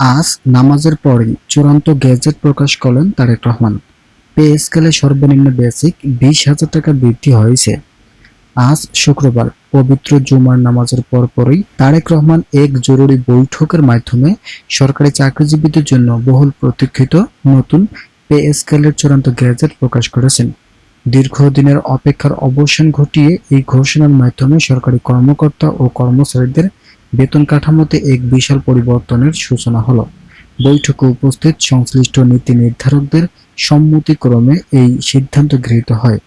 আজ নামাজের পরেই চূড়ান্ত গেজেট প্রকাশ করলেন তারেক রহমান। পে স্কেলে সর্বনিম্ন বেসিক 20,000 টাকা বৃদ্ধি হয়েছে। আজ শুক্রবার পবিত্র জুমার নামাজের পরপরই তারেক রহমান এক জরুরি বৈঠকের মাধ্যমে সরকারি চাকরিজীবীদের জন্য বহুল প্রতীক্ষিত নতুন পে স্কেলের চূড়ান্ত গেজেট প্রকাশ করেছেন। দীর্ঘদিনের অপেক্ষার অবসান ঘটিয়ে এই ঘোষণার মাধ্যমে সরকারি কর্মকর্তা ও কর্মচারীদের বেতন কাঠামোতে এক বিশাল পরিবর্তনের সূচনা হলো। বৈঠকে উপস্থিত সংশ্লিষ্ট নীতি নির্ধারকদের সম্মতিক্রমে এই সিদ্ধান্ত গৃহীত হয়,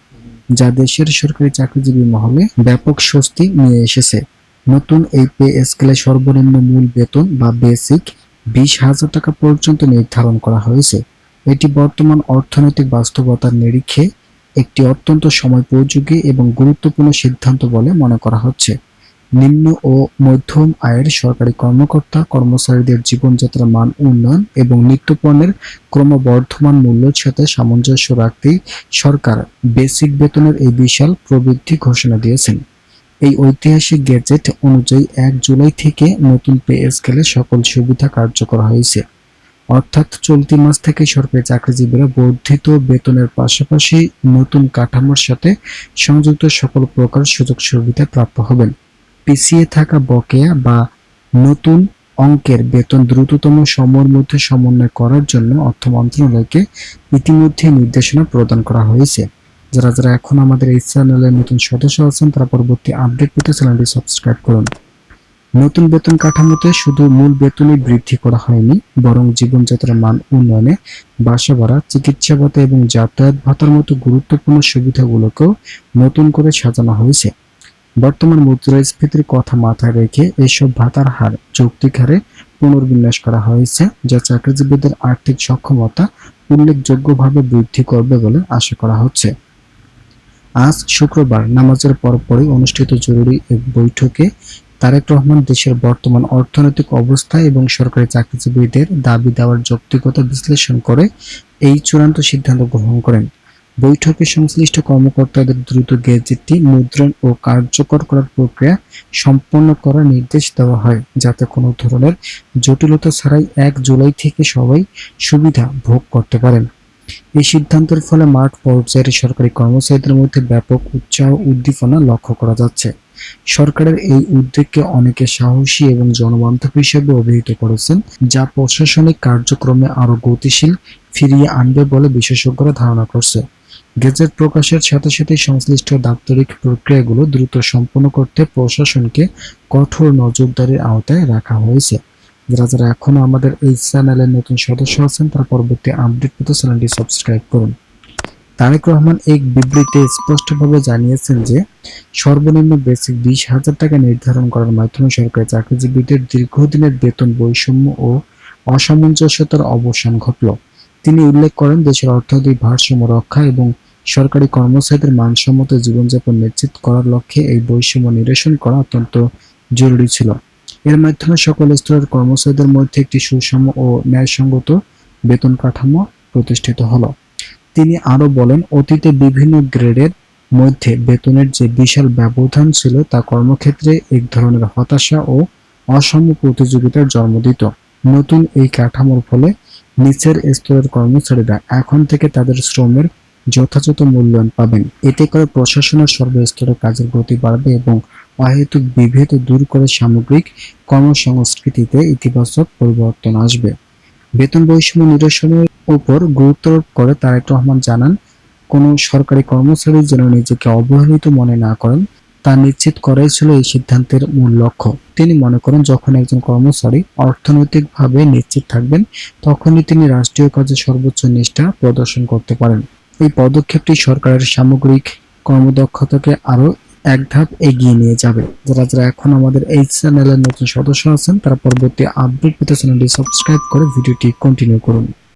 যা দেশের সরকারি চাকরিজীবী মহলে ব্যাপক স্বস্তি নিয়ে এসেছে। নতুন এই পে স্কেলে সর্বনিম্ন মূল বেতন বা বেসিক 20,000 টাকা পর্যন্ত নির্ধারণ করা হয়েছে। এটি বর্তমান অর্থনৈতিক বাস্তবতার নিরিখে একটি অত্যন্ত সময়োপযোগী এবং গুরুত্বপূর্ণ সিদ্ধান্ত বলে মনে করা হচ্ছে। নিম্ন ও মধ্যম আয়ের সরকারি কর্মকর্তা কর্মচারীদের জীবনযাত্রার মান উন্নয়ন এবং নিত্যপণ্যের ক্রমবর্ধমান মূল্যের সাথে সামঞ্জস্য রাখতেই সরকার বেসিক বেতনের এই বিশাল প্রবৃদ্ধি ঘোষণা দিয়েছেন। এই ঐতিহাসিক গেজেট অনুযায়ী 1 জুলাই থেকে নতুন পে স্কেলে সকল সুবিধা কার্যকর হয়েছে। অর্থাৎ চলতি মাস থেকে সরকারি চাকরিজীবীরা বর্ধিত বেতনের পাশাপাশি নতুন কাঠামোর সাথে সংযুক্ত সকল প্রকার সুযোগ সুবিধা প্রাপ্য হবেন। পিছিয়ে থাকা বকেয়া বা নতুন অঙ্কের বেতন দ্রুততম সময়ের মধ্যে সমন্বয় করার জন্য অর্থ মন্ত্রণালয়কে ইতিমধ্যে নির্দেশনা প্রদান করা হয়েছে। যারা এখন আমাদের এই চ্যানেলের নতুন সদস্য আছেন তারা পরবর্তী আপডেট পেতে চ্যানেলটি সাবস্ক্রাইব করুন। নতুন বেতন কাঠামোতে শুধু মূল বেতনই বৃদ্ধি করা হয়নি, বরং জীবনযাত্রার মান উন্নয়নে বাসা ভাড়া, চিকিৎসা ভাতা এবং যাতায়াত ভাতার মতো গুরুত্বপূর্ণ সুবিধাগুলোকেও নতুন করে সাজানো হয়েছে। বর্তমান মুদ্রাস্ফীতির কথা মাথায় রেখে এসব ভাতার হার যৌক্তিক হারে পুনর্বিন্যাস করা হয়েছে, যা চাকরিজীবীদের আর্থিক সক্ষমতা উল্লেখযোগ্যভাবে বৃদ্ধি করবে বলে আশা করা হচ্ছে। আজ শুক্রবার নামাজের পরপরই অনুষ্ঠিত জরুরি এক বৈঠকে তারেক রহমান দেশের বর্তমান অর্থনৈতিক অবস্থা এবং সরকারি চাকরিজীবীদের দাবি দেওয়ার যৌক্তিকতা বিশ্লেষণ করে এই চূড়ান্ত সিদ্ধান্ত গ্রহণ করেন। বৈঠকে সংশ্লিষ্ট কর্মকর্তাদের দ্রুত গেজেটটি মুদ্রণ ও কার্যকর করার প্রক্রিয়া সম্পন্ন করার নির্দেশ দেওয়া হয়, যাতে কোনো ধরনের জটিলতা ছাড়াই 1 জুলাই থেকে সবাই সুবিধা ভোগ করতে পারেন। এই সিদ্ধান্তের ফলে মাঠ পর্যায়ের সরকারি কর্মচারীদের মধ্যে ব্যাপক উৎসাহ উদ্দীপনা লক্ষ্য করা যাচ্ছে। সরকারের এই উদ্যোগকে অনেকে সাহসী এবং জনবান্ধব হিসেবে অভিহিত করেছেন, যা প্রশাসনিক কার্যক্রমে আরও গতিশীল ফিরিয়ে আনবে বলে বিশেষজ্ঞরা ধারণা করছে। গেজেট প্রকাশের সাথে সাথে সংশ্লিষ্ট দাপ্তরিক প্রক্রিয়াগুলো দ্রুত সম্পন্ন করতে প্রশাসনকে কঠোর নজরদারির আওতায় রাখা হয়েছে। যারা এখনো আমাদের এই চ্যানেলের নতুন সদস্য আছেন তারা পরবর্তী আপডেট পেতে চ্যানেলটি সাবস্ক্রাইব করুন। তারেক রহমান এক বিবৃতিতে স্পষ্টভাবে জানিয়েছেন যে সর্বনিম্ন বেসিক 20,000 টাকা নির্ধারণ করার মাধ্যমে সরকারি চাকরিজীবীদের দীর্ঘদিনের বেতন বৈষম্য ও অসামঞ্জস্যতার অবসান ঘটল। তিনি উল্লেখ করেন, দেশের অর্থনৈতিক ভারসাম্য রক্ষা এবং সরকারি কর্মচারীদের মানসম্মত জীবনযাপন নিশ্চিত করার লক্ষ্যে এই বৈষম্য নিরসন করা অত্যন্ত জরুরি ছিল। এর মাধ্যমে সকল স্তরের কর্মচারীদের মধ্যে একটি সুষম ও ন্যায়সঙ্গত বেতন কাঠামো প্রতিষ্ঠিত হলো। তিনি আরো বলেন, অতীতে বিভিন্ন গ্রেডের মধ্যে বেতনের যে বিশাল ব্যবধান ছিল তা কর্মক্ষেত্রে এক ধরনের হতাশা ও অসম প্রতিযোগিতার জন্ম দিত। নতুন এই কাঠামোর ফলে নিচের স্তরের কর্মচারীরা এখন থেকে তাদের শ্রমের যথাযথ মূল্যায়ন পাবেন। এতে করে প্রশাসনের সর্বস্তরের কাজের গতি বাড়বে এবং অহেতুক বিভেদ দূর করে সামগ্রিক কর্মসংস্কৃতিতে ইতিবাচক পরিবর্তন আসবে। বেতন বৈষম্য নিরসনের উপর গুরুত্ব আরোপ করে তারেক রহমান জানান, কোনো সরকারি কর্মচারী যেন নিজেকে অবহেলিত মনে না করেন, তা নিশ্চিত করাই ছিল এই সিদ্ধান্তের মূল লক্ষ্য। তিনি মনে করেন, যখন একজন কর্মচারী অর্থনৈতিকভাবে নিশ্চিত থাকবেন তখনই তিনি রাষ্ট্রীয় কাজে সর্বোচ্চ নিষ্ঠা প্রদর্শন করতে পারেন। এই পদক্ষেপটি সরকারের সামগ্রিক কর্মদক্ষতাকে আরো এক ধাপ এগিয়ে নিয়ে যাবে। যারা এখন আমাদের এই চ্যানেলের নতুন সদস্য আছেন তারা পরবর্তী আপডেট পেতে চ্যানেলটি সাবস্ক্রাইব করে ভিডিওটি কন্টিনিউ করুন।